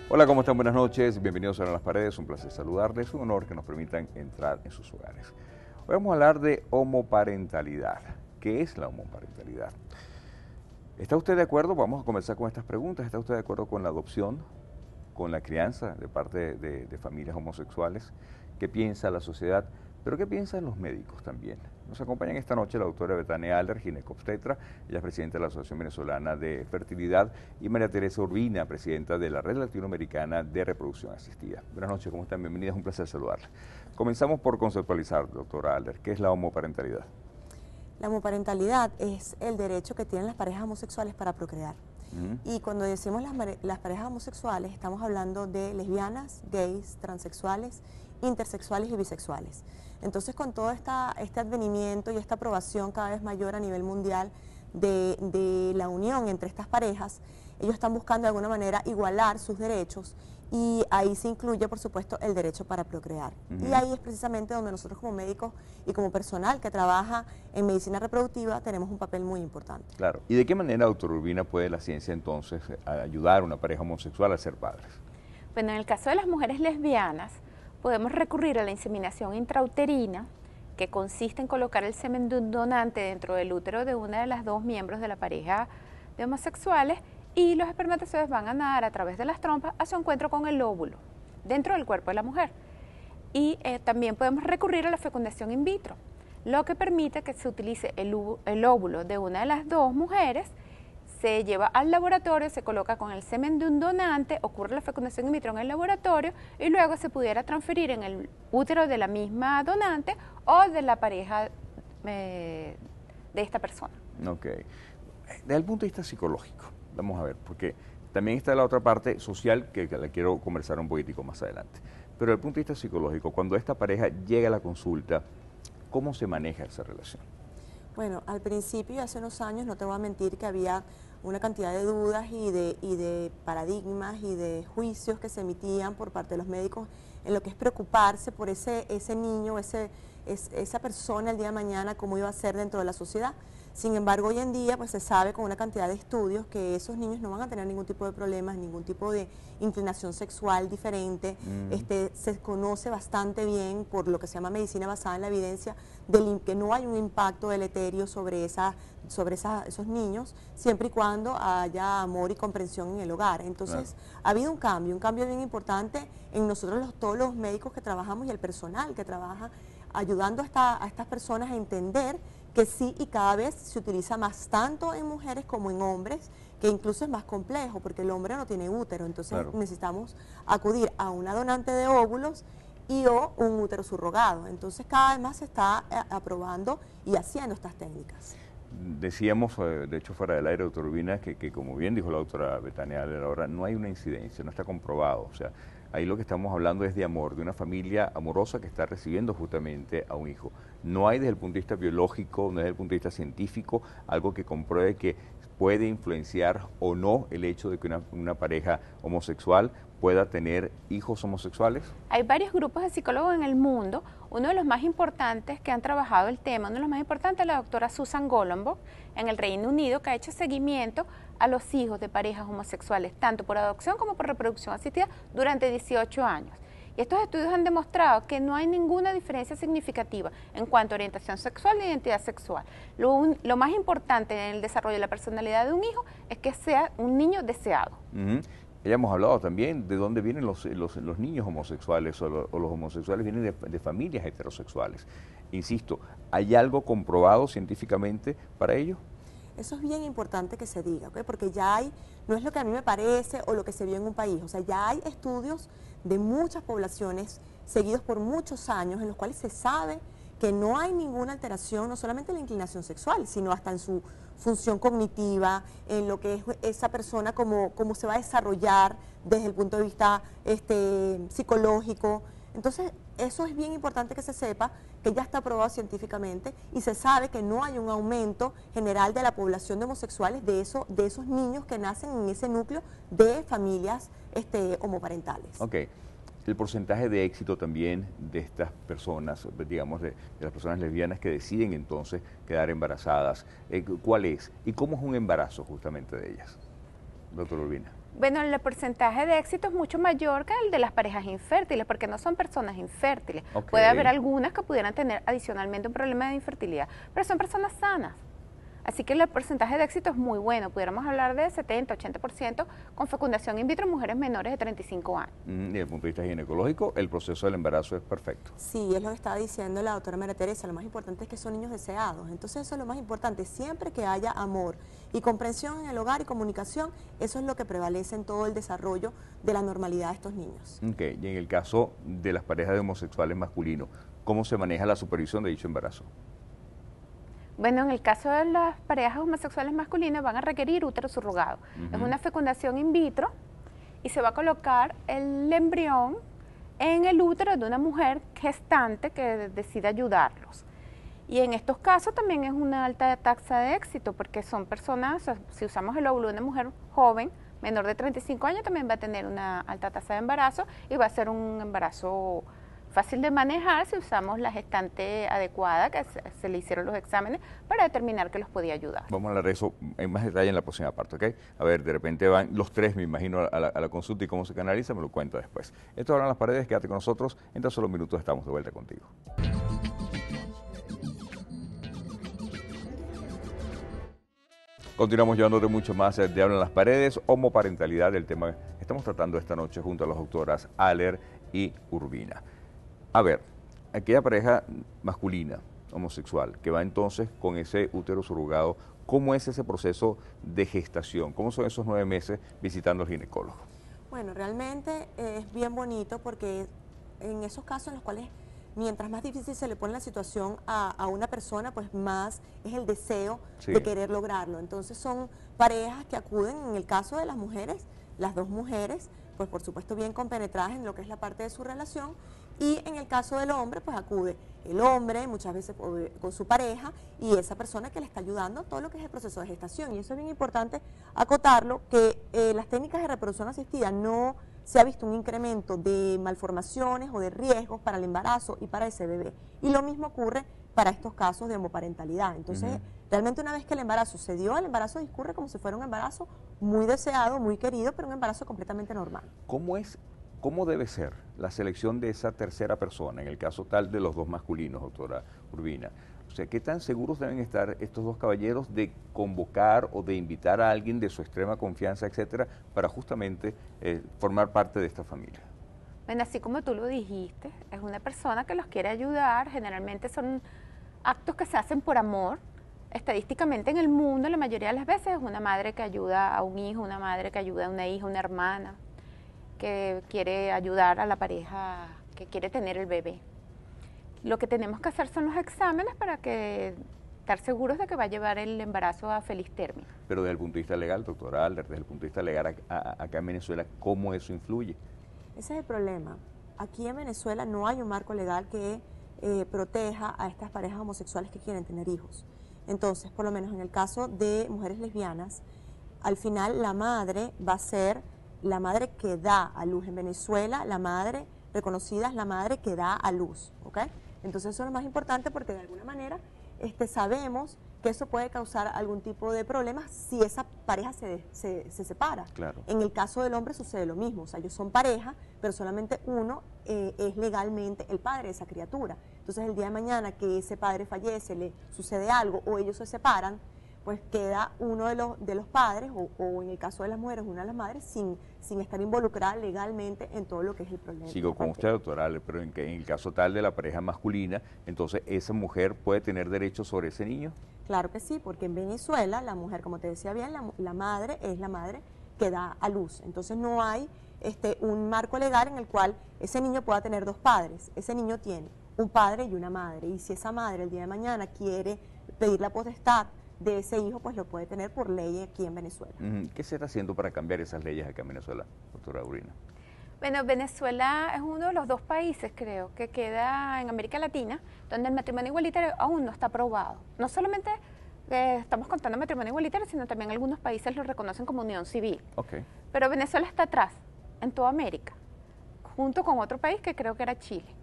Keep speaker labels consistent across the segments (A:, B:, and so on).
A: Hola, ¿cómo están? Buenas noches, bienvenidos a Las Paredes, un placer saludarles, un honor que nos permitan entrar en sus hogares. Hoy vamos a hablar de homoparentalidad. ¿Qué es la homoparentalidad? ¿Está usted de acuerdo? Vamos a comenzar con estas preguntas. ¿Está usted de acuerdo con la adopción, con la crianza de parte de familias homosexuales? ¿Qué piensa la sociedad? Pero ¿qué piensan los médicos también? Nos acompañan esta noche la doctora Betania Aller, ginecobstetra, ella es presidenta de la Asociación Venezolana de Fertilidad, y María Teresa Urbina, presidenta de la Red Latinoamericana de Reproducción Asistida. Buenas noches, ¿cómo están? Bienvenidas, un placer saludarles. Comenzamos por conceptualizar, doctora Aller, ¿qué es la homoparentalidad?
B: La homoparentalidad es el derecho que tienen las parejas homosexuales para procrear. Y cuando decimos las parejas homosexuales, estamos hablando de lesbianas, gays, transexuales, intersexuales y bisexuales. Entonces, con todo este advenimiento y esta aprobación cada vez mayor a nivel mundial de la unión entre estas parejas, ellos están buscando de alguna manera igualar sus derechos y ahí se incluye, por supuesto, el derecho para procrear. Y ahí es precisamente donde nosotros como médicos y como personal que trabaja en medicina reproductiva tenemos un papel muy importante.
A: Claro. ¿Y de qué manera, doctor Urbina, puede la ciencia entonces ayudar a una pareja homosexual a ser padres?
C: Bueno, en el caso de las mujeres lesbianas, podemos recurrir a la inseminación intrauterina, que consiste en colocar el semen de un donante dentro del útero de una de las dos miembros de la pareja de homosexuales, y los espermatozoides van a nadar a través de las trompas a su encuentro con el óvulo dentro del cuerpo de la mujer. Y también podemos recurrir a la fecundación in vitro, lo que permite que se utilice el óvulo de una de las dos mujeres, se lleva al laboratorio, se coloca con el semen de un donante, ocurre la fecundación in vitro en el laboratorio y luego se pudiera transferir en el útero de la misma donante o de la pareja de esta persona.
A: Ok. Desde el punto de vista psicológico, vamos a ver, porque también está la otra parte social que la quiero conversar un poquitico más adelante. Pero desde el punto de vista psicológico, cuando esta pareja llega a la consulta, ¿cómo se maneja esa relación?
B: Bueno, al principio, hace unos años, no te voy a mentir que había una cantidad de dudas y de paradigmas y de juicios que se emitían por parte de los médicos en lo que es preocuparse por ese niño, esa persona el día de mañana, cómo iba a ser dentro de la sociedad. Sin embargo, hoy en día pues se sabe con una cantidad de estudios que esos niños no van a tener ningún tipo de problemas, ningún tipo de inclinación sexual diferente. Se conoce bastante bien por lo que se llama medicina basada en la evidencia que no hay un impacto deleterio sobre esos niños, siempre y cuando haya amor y comprensión en el hogar. Entonces, claro, ha habido un cambio bien importante en nosotros todos los médicos que trabajamos y el personal que trabaja ayudando a estas personas a entender que sí, y cada vez se utiliza más tanto en mujeres como en hombres, que incluso es más complejo porque el hombre no tiene útero, entonces claro, necesitamos acudir a una donante de óvulos o un útero subrogado. Entonces cada vez más se está aprobando y haciendo estas técnicas.
A: Decíamos, de hecho fuera del aire, doctor Urbina, que como bien dijo la doctora Betania Aller ahora, no hay una incidencia, no está comprobado. O sea, ahí lo que estamos hablando es de amor, de una familia amorosa que está recibiendo justamente a un hijo. No hay desde el punto de vista biológico, no desde el punto de vista científico, algo que compruebe que puede influenciar o no el hecho de que una pareja homosexual pueda tener hijos homosexuales.
C: Hay varios grupos de psicólogos en el mundo. Uno de los más importantes que han trabajado el tema, uno de los más importantes es la doctora Susan Golombo en el Reino Unido, que ha hecho seguimiento a los hijos de parejas homosexuales, tanto por adopción como por reproducción asistida, durante 18 años. Y estos estudios han demostrado que no hay ninguna diferencia significativa en cuanto a orientación sexual e identidad sexual. Lo más importante en el desarrollo de la personalidad de un hijo es que sea un niño deseado.
A: Ya hemos hablado también de dónde vienen los niños homosexuales o los homosexuales vienen de familias heterosexuales. Insisto, ¿hay algo comprobado científicamente para ello?
B: Eso es bien importante que se diga, ¿okay? Porque ya no es lo que a mí me parece o lo que se vio en un país, o sea, ya hay estudios de muchas poblaciones seguidos por muchos años en los cuales se sabe que no hay ninguna alteración, no solamente en la inclinación sexual, sino hasta en su función cognitiva, en lo que es esa persona, cómo se va a desarrollar desde el punto de vista psicológico. Entonces, eso es bien importante que se sepa, que ya está aprobado científicamente y se sabe que no hay un aumento general de la población de homosexuales, de esos niños que nacen en ese núcleo de familias homoparentales.
A: Ok. El porcentaje de éxito también de estas personas, digamos, de las personas lesbianas que deciden entonces quedar embarazadas, ¿cuál es? ¿Y cómo es un embarazo justamente de ellas? doctora Urbina?
C: Bueno, el porcentaje de éxito es mucho mayor que el de las parejas infértiles, porque no son personas infértiles.
A: Ok.
C: Puede haber algunas que pudieran tener adicionalmente un problema de infertilidad, pero son personas sanas. Así que el porcentaje de éxito es muy bueno. Pudiéramos hablar de 70-80% con fecundación in vitro en mujeres menores de 35 años.
A: Y desde el punto de vista ginecológico, el proceso del embarazo es perfecto.
B: Sí, es lo que estaba diciendo la doctora María Teresa, lo más importante es que son niños deseados, entonces eso es lo más importante, siempre que haya amor y comprensión en el hogar y comunicación, eso es lo que prevalece en todo el desarrollo de la normalidad de estos niños.
A: Ok, y en el caso de las parejas de homosexuales masculinos, ¿cómo se maneja la supervisión de dicho embarazo?
C: Bueno, en el caso de las parejas homosexuales masculinas van a requerir útero subrogado. Es una fecundación in vitro y se va a colocar el embrión en el útero de una mujer gestante que decide ayudarlos. Y en estos casos también es una alta tasa de éxito porque son personas, o sea, si usamos el óvulo de una mujer joven, menor de 35 años, también va a tener una alta tasa de embarazo y va a ser un embarazo fácil de manejar si usamos la gestante adecuada, que se le hicieron los exámenes para determinar que los podía ayudar.
A: Vamos a hablar de eso en más detalle en la próxima parte, ¿ok? A ver, de repente van los tres, me imagino, a la consulta y cómo se canaliza, me lo cuento después. Esto Hablan las Paredes, quédate con nosotros, en tan solo minutos estamos de vuelta contigo. Continuamos llevándote mucho más de Hablan las Paredes, homoparentalidad, el tema que estamos tratando esta noche junto a las doctoras Aller y Urbina. A ver, aquella pareja masculina, homosexual, que va entonces con ese útero subrogado, ¿cómo es ese proceso de gestación? ¿Cómo son esos 9 meses visitando al ginecólogo?
B: Bueno, realmente es bien bonito porque en esos casos en los cuales mientras más difícil se le pone la situación a una persona, pues más es el deseo de querer lograrlo. Entonces son parejas que acuden, en el caso de las mujeres, las dos mujeres, pues por supuesto bien compenetradas en lo que es la parte de su relación, y en el caso del hombre, pues acude el hombre, muchas veces con su pareja, y esa persona que le está ayudando a todo lo que es el proceso de gestación. Y eso es bien importante acotarlo, que las técnicas de reproducción asistida no se ha visto un incremento de malformaciones o de riesgos para el embarazo y para ese bebé. Y lo mismo ocurre para estos casos de homoparentalidad. Entonces, realmente una vez que el embarazo se dio, el embarazo discurre como si fuera un embarazo muy deseado, muy querido, pero un embarazo completamente normal.
A: ¿Cómo debe ser la selección de esa tercera persona, en el caso tal de los dos masculinos, doctora Urbina? O sea, ¿qué tan seguros deben estar estos dos caballeros de convocar o de invitar a alguien de su extrema confianza, etcétera, para justamente formar parte de esta familia?
C: Bueno, así como tú lo dijiste, es una persona que los quiere ayudar, generalmente son actos que se hacen por amor. Estadísticamente en el mundo, la mayoría de las veces es una madre que ayuda a un hijo, una madre que ayuda a una hija, una hermana, que quiere ayudar a la pareja que quiere tener el bebé. Lo que tenemos que hacer son los exámenes para estar seguros de que va a llevar el embarazo a feliz término.
A: Pero desde el punto de vista legal, doctora Aller, desde el punto de vista legal acá en Venezuela, ¿cómo eso influye?
B: Ese es el problema. Aquí en Venezuela no hay un marco legal que proteja a estas parejas homosexuales que quieren tener hijos. Entonces, por lo menos en el caso de mujeres lesbianas, al final la madre va a ser la madre que da a luz. En Venezuela, la madre reconocida es la madre que da a luz, ¿ok? Entonces eso es lo más importante porque de alguna manera sabemos que eso puede causar algún tipo de problema si esa pareja se separa.
A: Claro.
B: En el caso del hombre sucede lo mismo, o sea, ellos son pareja, pero solamente uno es legalmente el padre de esa criatura. Entonces el día de mañana que ese padre fallece, le sucede algo o ellos se separan, pues queda uno de los padres, o en el caso de las mujeres, una de las madres, sin estar involucrada legalmente en todo lo que es el problema.
A: Sigo con usted, doctora, pero en el caso tal de la pareja masculina, entonces esa mujer puede tener derecho sobre ese niño.
B: Claro que sí, porque en Venezuela la mujer, como te decía bien, la madre es la madre que da a luz. Entonces no hay un marco legal en el cual ese niño pueda tener dos padres. Ese niño tiene un padre y una madre. Y si esa madre el día de mañana quiere pedir la potestad de ese hijo, pues lo puede tener por ley aquí en Venezuela.
A: ¿Qué se está haciendo para cambiar esas leyes acá en Venezuela, doctora Urbina?
C: Bueno, Venezuela es uno de los 2 países, creo, que queda en América Latina, donde el matrimonio igualitario aún no está aprobado. No solamente estamos contando matrimonio igualitario, sino también algunos países lo reconocen como unión civil.
A: Okay.
C: Pero Venezuela está atrás, en toda América, junto con otro país que creo que era Chile.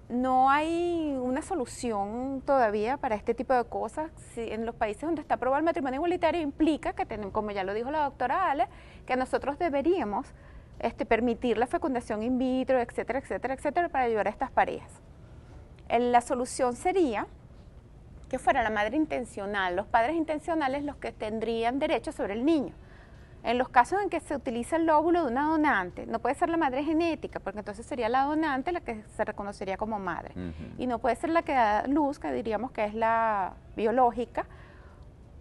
C: no hay una solución todavía para este tipo de cosas. En los países donde está aprobado el matrimonio igualitario implica que tenemos, como ya lo dijo la doctora Ale, que nosotros deberíamos permitir la fecundación in vitro, etcétera, etcétera, etcétera, para ayudar a estas parejas. La solución sería que fuera la madre intencional, los padres intencionales los que tendrían derecho sobre el niño. En los casos en que se utiliza el óvulo de una donante, no puede ser la madre genética, porque entonces sería la donante la que se reconocería como madre. Y no puede ser la que da luz, que diríamos que es la biológica,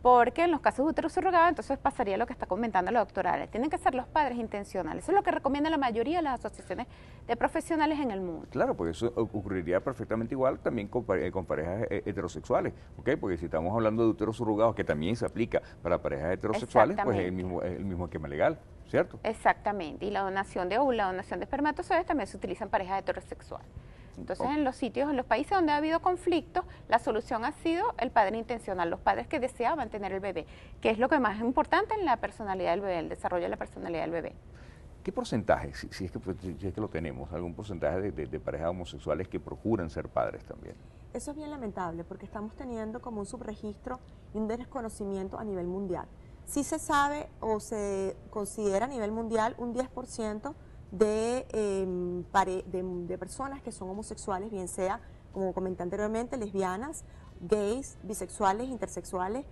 C: porque en los casos de útero subrogado entonces pasaría lo que está comentando la doctora Ale. Tienen que ser los padres intencionales. Eso es lo que recomienda la mayoría de las asociaciones de profesionales en el mundo.
A: Claro, porque eso ocurriría perfectamente igual también con parejas heterosexuales, ¿ok? Porque si estamos hablando de útero subrogado, que también se aplica para parejas heterosexuales, pues es el mismo esquema legal, ¿cierto?
C: Exactamente, y la donación de óvulos, la donación de espermatozoides también se utiliza en parejas heterosexuales. Entonces, en los sitios, en los países donde ha habido conflictos, la solución ha sido el padre intencional, los padres que deseaban tener el bebé, que es lo que más es importante en la personalidad del bebé, el desarrollo de la personalidad del bebé.
A: ¿Qué porcentaje, si es que lo tenemos, algún porcentaje de parejas homosexuales que procuran ser padres también?
B: Eso es bien lamentable porque estamos teniendo como un subregistro y un desconocimiento a nivel mundial. Sí se sabe o se considera a nivel mundial un 10% de personas que son homosexuales, bien sea, como comenté anteriormente, lesbianas, gays, bisexuales, intersexuales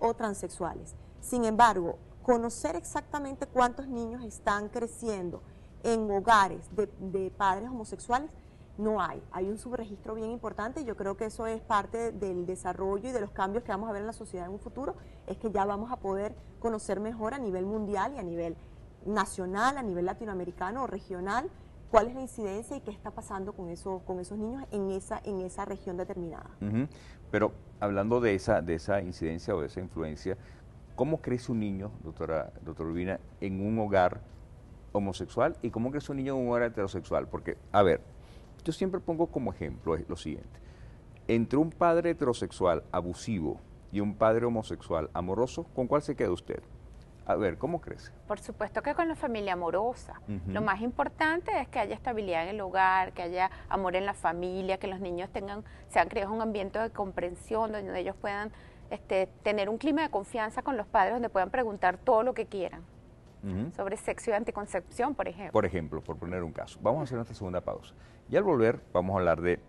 B: o transexuales. Sin embargo, conocer exactamente cuántos niños están creciendo en hogares de padres homosexuales, no hay. Hay un subregistro bien importante y yo creo que eso es parte del desarrollo y de los cambios que vamos a ver en la sociedad en un futuro, es que ya vamos a poder conocer mejor a nivel mundial y a nivel nacional, a nivel latinoamericano o regional, cuál es la incidencia y qué está pasando con esos niños en esa región determinada.
A: Pero hablando de esa incidencia o de esa influencia, ¿cómo crece un niño, doctora Urbina, en un hogar homosexual y cómo crece un niño en un hogar heterosexual? Porque, a ver, yo siempre pongo como ejemplo lo siguiente. Entre un padre heterosexual abusivo y un padre homosexual amoroso, ¿con cuál se queda usted? A ver, ¿cómo crece?
C: Por supuesto que con la familia amorosa. Lo más importante es que haya estabilidad en el hogar, que haya amor en la familia, que los niños sean criados en un ambiente de comprensión, donde ellos puedan tener un clima de confianza con los padres, donde puedan preguntar todo lo que quieran. Sobre sexo y anticoncepción, por ejemplo.
A: Por ejemplo, por poner un caso. Vamos a hacer nuestra segunda pausa. Y al volver vamos a hablar de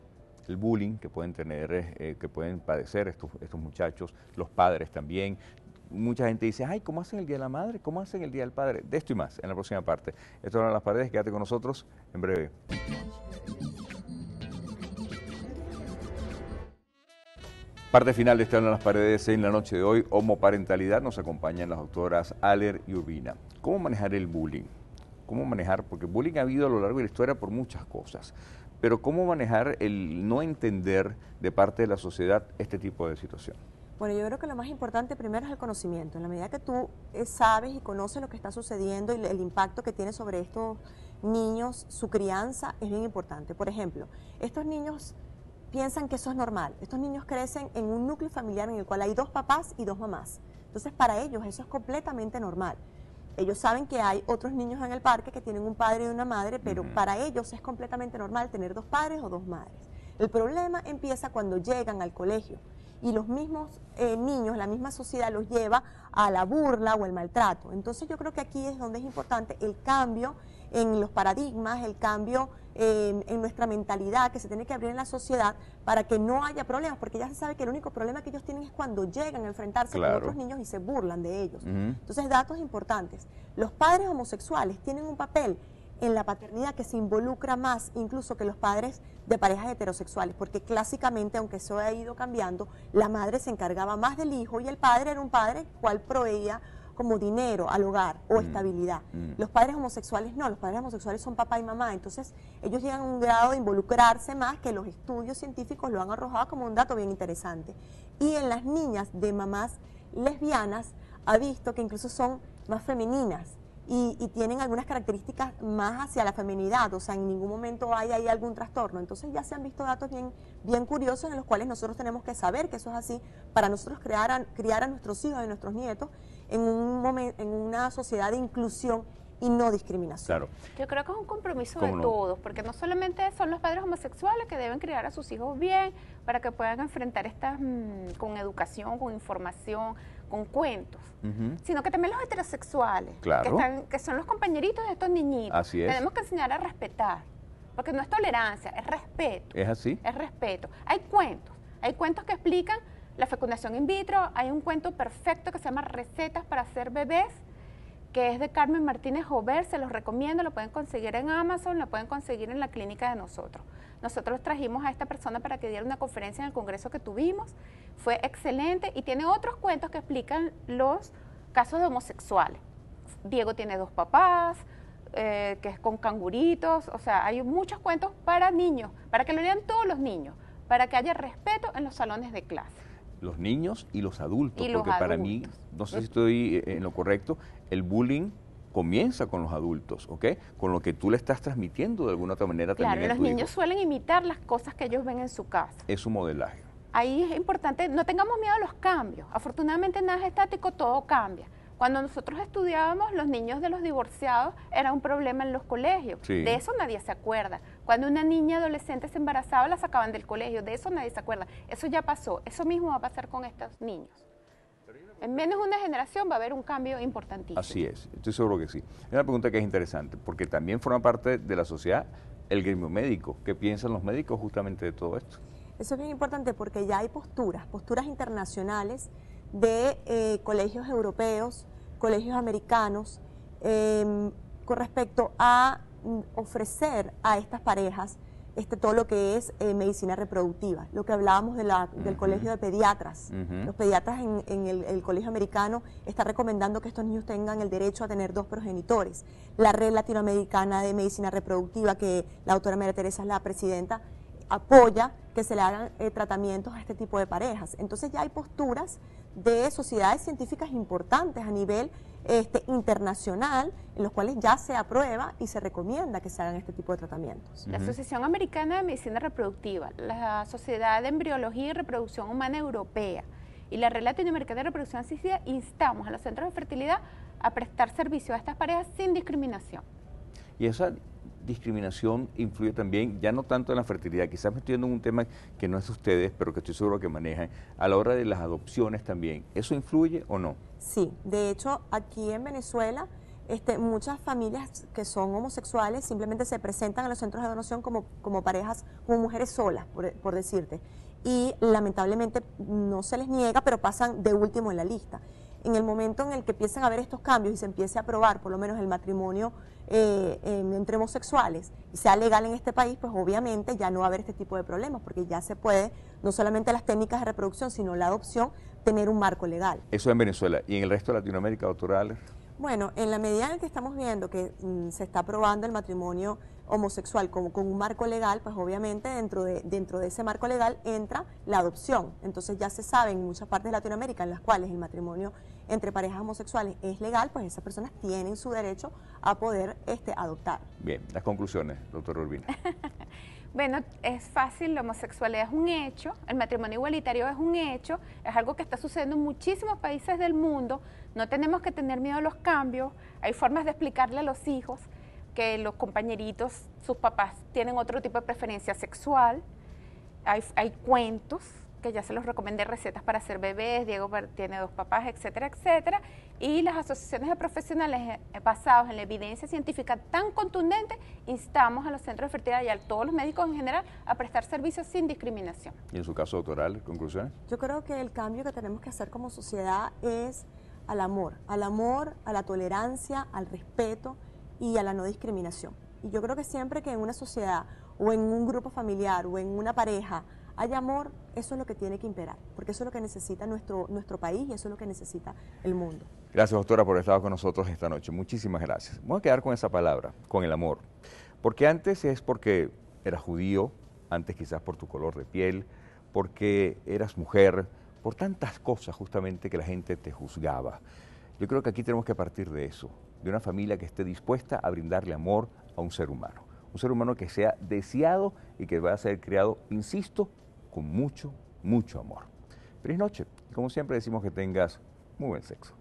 A: el bullying que pueden tener, que pueden padecer estos muchachos, los padres también. Mucha gente dice, ay, ¿cómo hacen el Día de la Madre? ¿Cómo hacen el Día del Padre? De esto y más en la próxima parte. Esto era Las Paredes, quédate con nosotros en breve. Parte final de Esto en Las Paredes en la noche de hoy, homoparentalidad. Nos acompañan las doctoras Aller y Urbina. ¿Cómo manejar el bullying? ¿Cómo manejar? Porque bullying ha habido a lo largo de la historia por muchas cosas. Pero ¿cómo manejar el no entender de parte de la sociedad este tipo de situación?
B: Bueno, yo creo que lo más importante primero es el conocimiento. En la medida que tú sabes y conoces lo que está sucediendo y el impacto que tiene sobre estos niños, su crianza es bien importante. Por ejemplo, estos niños piensan que eso es normal. Estos niños crecen en un núcleo familiar en el cual hay 2 papás y 2 mamás. Entonces, para ellos eso es completamente normal. Ellos saben que hay otros niños en el parque que tienen un padre y una madre, pero para ellos es completamente normal tener 2 padres o 2 madres. El problema empieza cuando llegan al colegio y los mismos niños, la misma sociedad los lleva a la burla o el maltrato. Entonces yo creo que aquí es donde es importante el cambio en los paradigmas, el cambio en nuestra mentalidad que se tiene que abrir en la sociedad para que no haya problemas, porque ya se sabe que el único problema que ellos tienen es cuando llegan a enfrentarse con otros niños y se burlan de ellos. Entonces, datos importantes. Los padres homosexuales tienen un papel en la paternidad que se involucra más incluso que los padres de parejas heterosexuales, porque clásicamente, aunque eso ha ido cambiando, la madre se encargaba más del hijo y el padre era un padre cual proveía como dinero al hogar o estabilidad. Los padres homosexuales no, los padres homosexuales son papá y mamá, entonces ellos llegan a un grado de involucrarse más que los estudios científicos lo han arrojado como un dato bien interesante. Y en las niñas de mamás lesbianas ha visto que incluso son más femeninas y tienen algunas características más hacia la feminidad, o sea, en ningún momento hay ahí algún trastorno. Entonces ya se han visto datos bien curiosos en los cuales nosotros tenemos que saber que eso es así para nosotros criar a nuestros hijos y nuestros nietos en una sociedad de inclusión y no discriminación.
A: Claro.
C: Yo creo que es un compromiso
A: ¿Cómo
C: de
A: no?
C: todos, porque no solamente son los padres homosexuales que deben criar a sus hijos bien para que puedan enfrentar estas con educación, con información, con cuentos, sino que también los heterosexuales,
A: Claro.
C: que son los compañeritos de estos niñitos.
A: Así es.
C: Tenemos que enseñar a respetar, porque no es tolerancia, es respeto.
A: ¿Es así?
C: Es respeto. Hay cuentos que explican la fecundación in vitro, hay un cuento perfecto que se llama Recetas para hacer bebés, que es de Carmen Martínez Jover, se los recomiendo, lo pueden conseguir en Amazon, lo pueden conseguir en la clínica de nosotros. Nosotros trajimos a esta persona para que diera una conferencia en el congreso que tuvimos, fue excelente y tiene otros cuentos que explican los casos de homosexuales. Diego tiene 2 papás, que es con canguritos, o sea, hay muchos cuentos para niños, para que lo lean todos los niños, para que haya respeto en los salones de clase.
A: Los niños y los adultos,
C: Y los
A: porque para mí,
C: adultos.
A: no sé si estoy en lo correcto, el bullying comienza con los adultos, ¿ok? Con lo que tú le estás transmitiendo de alguna otra manera
C: Claro,
A: también a
C: los
A: tu
C: niños
A: hijo.
C: suelen imitar las cosas que ellos ven en su casa.
A: Es su modelaje.
C: Ahí es importante, no tengamos miedo a los cambios. Afortunadamente nada es estático, todo cambia. Cuando nosotros estudiábamos, los niños de los divorciados era un problema en los colegios.
A: Sí.
C: De eso nadie se acuerda. Cuando una niña adolescente se embarazaba, la sacaban del colegio. De eso nadie se acuerda. Eso ya pasó. Eso mismo va a pasar con estos niños. En menos de una generación va a haber un cambio importantísimo.
A: Así es, estoy seguro que sí. Es una pregunta que es interesante, porque también forma parte de la sociedad el gremio médico. ¿Qué piensan los médicos justamente de todo esto?
B: Eso es bien importante porque ya hay posturas internacionales de colegios europeos, colegios americanos, con respecto a ofrecer a estas parejas todo lo que es medicina reproductiva, lo que hablábamos del colegio de pediatras. Los pediatras en el colegio americano están recomendando que estos niños tengan el derecho a tener 2 progenitores. La Red Latinoamericana de Medicina Reproductiva, que la doctora María Teresa es la presidenta, apoya que se le hagan tratamientos a este tipo de parejas. Entonces ya hay posturas de sociedades científicas importantes a nivel internacional, en los cuales ya se aprueba y se recomienda que se hagan este tipo de tratamientos.
C: La Asociación Americana de Medicina Reproductiva, la Sociedad de Embriología y Reproducción Humana Europea y la Red Latinoamericana de Reproducción Asistida instamos a los centros de fertilidad a prestar servicio a estas parejas sin discriminación.
A: Y esa discriminación influye también, ya no tanto en la fertilidad, quizás me estoy yendo en un tema que no es de ustedes, pero que estoy seguro que manejan, a la hora de las adopciones también. ¿Eso influye o no?
B: Sí, de hecho, aquí en Venezuela, muchas familias que son homosexuales simplemente se presentan a los centros de donación como parejas, como mujeres solas, por decirte. Y lamentablemente no se les niega, pero pasan de último en la lista. En el momento en el que empiecen a haber estos cambios y se empiece a aprobar por lo menos el matrimonio entre homosexuales y sea legal en este país, pues obviamente ya no va a haber este tipo de problemas, porque ya se puede, no solamente las técnicas de reproducción, sino la adopción, tener un marco legal.
A: Eso en Venezuela. ¿Y en el resto de Latinoamérica, doctora Aller?
B: Bueno, en la medida en que estamos viendo que se está aprobando el matrimonio homosexual con un marco legal, pues obviamente dentro de ese marco legal entra la adopción. Entonces ya se sabe en muchas partes de Latinoamérica en las cuales el matrimonio entre parejas homosexuales es legal, pues esas personas tienen su derecho a poder adoptar.
A: Bien, las conclusiones, doctora Urbina.
C: Bueno, es fácil, la homosexualidad es un hecho, el matrimonio igualitario es un hecho, es algo que está sucediendo en muchísimos países del mundo, no tenemos que tener miedo a los cambios, hay formas de explicarle a los hijos que los compañeritos, sus papás tienen otro tipo de preferencia sexual, hay cuentos que ya se los recomendé, Recetas para hacer bebés, Diego tiene 2 papás, etcétera, etcétera, y las asociaciones de profesionales basados en la evidencia científica tan contundente, instamos a los centros de fertilidad y a todos los médicos en general a prestar servicios sin discriminación.
A: Y en su caso, doctora Aller, conclusiones.
B: Yo creo que el cambio que tenemos que hacer como sociedad es al amor, a la tolerancia, al respeto y a la no discriminación. Y yo creo que siempre que en una sociedad o en un grupo familiar o en una pareja haya amor, eso es lo que tiene que imperar, porque eso es lo que necesita nuestro país y eso es lo que necesita el mundo.
A: Gracias, doctora, por estar con nosotros esta noche. Muchísimas gracias. Vamos a quedar con esa palabra, con el amor. Porque antes es porque eras judío, antes quizás por tu color de piel, porque eras mujer, por tantas cosas justamente que la gente te juzgaba. Yo creo que aquí tenemos que partir de eso, de una familia que esté dispuesta a brindarle amor a un ser humano que sea deseado y que va a ser criado, insisto, con mucho, mucho amor. Feliz noche. Como siempre decimos que tengas muy buen sexo.